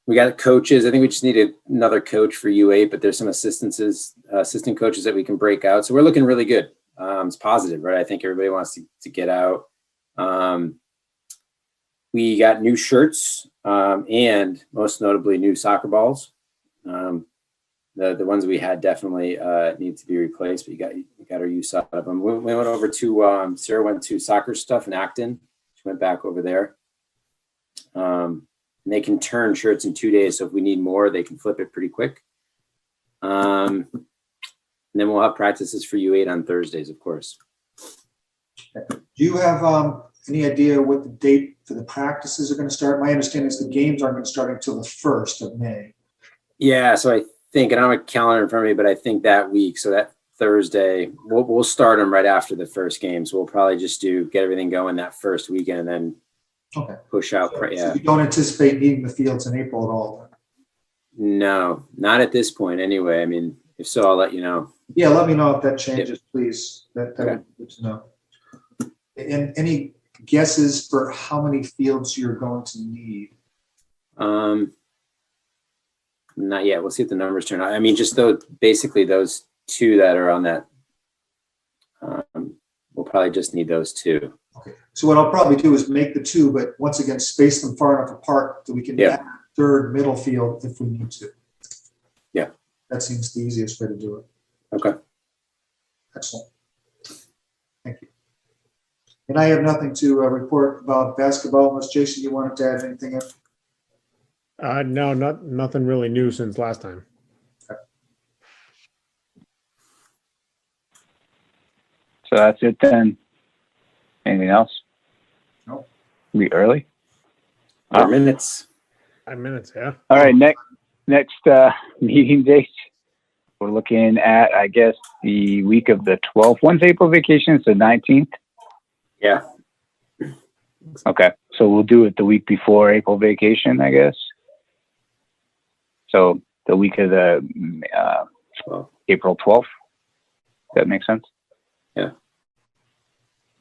[SPEAKER 4] We got coaches. I think we just needed another coach for U8, but there's some assistant coaches that we can break out. So we're looking really good. It's positive, right? I think everybody wants to get out. We got new shirts and most notably new soccer balls. The ones we had definitely need to be replaced, but you got our use out of them. We went over to Sarah went to Soccer Stuff in Acton. She went back over there. And they can turn shirts in 2 days. So if we need more, they can flip it pretty quick. And then we'll have practices for U8 on Thursdays, of course.
[SPEAKER 2] Do you have any idea what the date for the practices are going to start? My understanding is the games aren't going to start until the 1st of May.
[SPEAKER 4] Yeah, so I think, and I don't have a calendar in front of me, but I think that week, so that Thursday, we'll start them right after the first game. So we'll probably just get everything going that first weekend and then push out.
[SPEAKER 2] So you don't anticipate needing the fields in April at all?
[SPEAKER 4] No, not at this point anyway. I mean, if so, I'll let you know.
[SPEAKER 2] Yeah, let me know if that changes, please. That would be good to know. And any guesses for how many fields you're going to need?
[SPEAKER 4] Not yet. We'll see if the numbers turn out. I mean, just basically those 2 that are on that. We'll probably just need those 2.
[SPEAKER 2] Okay. So what I'll probably do is make the 2, but once again, space them far enough apart that we can add a third middle field if we need to.
[SPEAKER 4] Yeah.
[SPEAKER 2] That seems the easiest way to do it.
[SPEAKER 4] Okay.
[SPEAKER 2] Excellent. Thank you. And I have nothing to report about basketball unless Jason, you wanted to add anything in?
[SPEAKER 5] No, nothing really new since last time.
[SPEAKER 1] So that's it then. Anything else?
[SPEAKER 2] No.
[SPEAKER 1] We early?
[SPEAKER 4] 4 minutes.
[SPEAKER 5] 5 minutes, yeah.
[SPEAKER 1] All right, next meeting dates. We're looking at, I guess, the week of the 12th. When's April vacation? It's the 19th?
[SPEAKER 4] Yeah.
[SPEAKER 1] Okay, so we'll do it the week before April vacation, I guess. So the week of the April 12th. Does that make sense?
[SPEAKER 4] Yeah.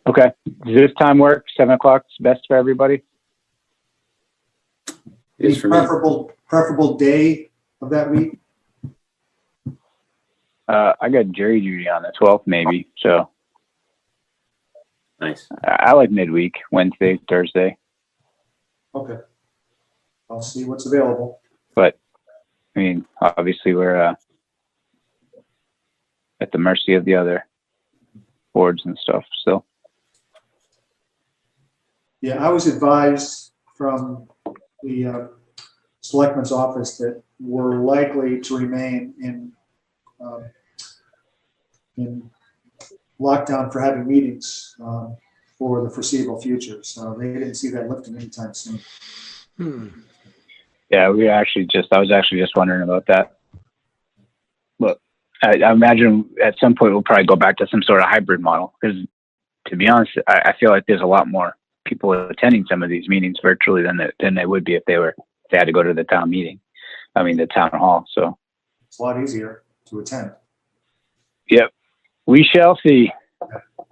[SPEAKER 1] Okay. Does this time work? 7 o'clock is best for everybody?
[SPEAKER 4] It is
[SPEAKER 2] The
[SPEAKER 4] for me.
[SPEAKER 2] preferable day of that week?
[SPEAKER 1] I got jury duty on the 12th, maybe. So
[SPEAKER 4] Nice.
[SPEAKER 1] I like midweek, Wednesday, Thursday.
[SPEAKER 2] Okay. I'll see what's available.
[SPEAKER 1] But I mean, obviously, we're at the mercy of the other boards and stuff. So
[SPEAKER 2] Yeah, I was advised from the selectman's office that we're likely to remain in lockdown for having meetings for the foreseeable future. So they didn't see that lifting anytime soon.
[SPEAKER 1] yeah, I was actually just wondering about that. Look, I imagine at some point we'll probably go back to some sort of hybrid model because, to be honest, I feel like there's a lot more people attending some of these meetings virtually than they would be if they had to go to the town meeting. I mean, the town hall. So
[SPEAKER 2] It's a lot easier to attend.
[SPEAKER 1] yep, we shall see.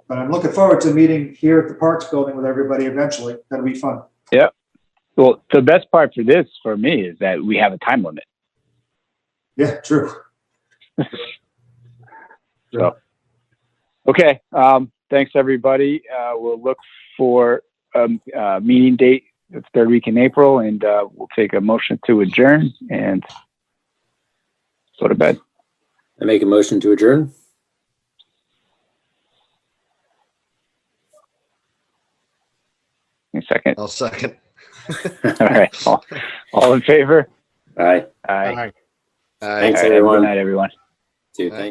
[SPEAKER 2] But I'm looking forward to meeting here at the Parks Building with everybody eventually. That'll be fun.
[SPEAKER 1] Yep. Well, the best part for this, for me, is that we have a time limit.
[SPEAKER 2] Yeah, true.
[SPEAKER 1] So, okay. Thanks, everybody. We'll look for a meeting date the third week in April, and we'll take a motion to adjourn and go to bed.
[SPEAKER 4] I make a motion to adjourn.
[SPEAKER 1] A second.
[SPEAKER 7] I'll second.
[SPEAKER 1] All right. All in favor?
[SPEAKER 4] Aye.
[SPEAKER 1] Aye.
[SPEAKER 5] All right.
[SPEAKER 7] Aye.
[SPEAKER 4] Thanks,
[SPEAKER 1] All right, have a
[SPEAKER 4] everyone.
[SPEAKER 1] Good night, everyone.
[SPEAKER 4] Dude,
[SPEAKER 7] Aye.
[SPEAKER 4] thank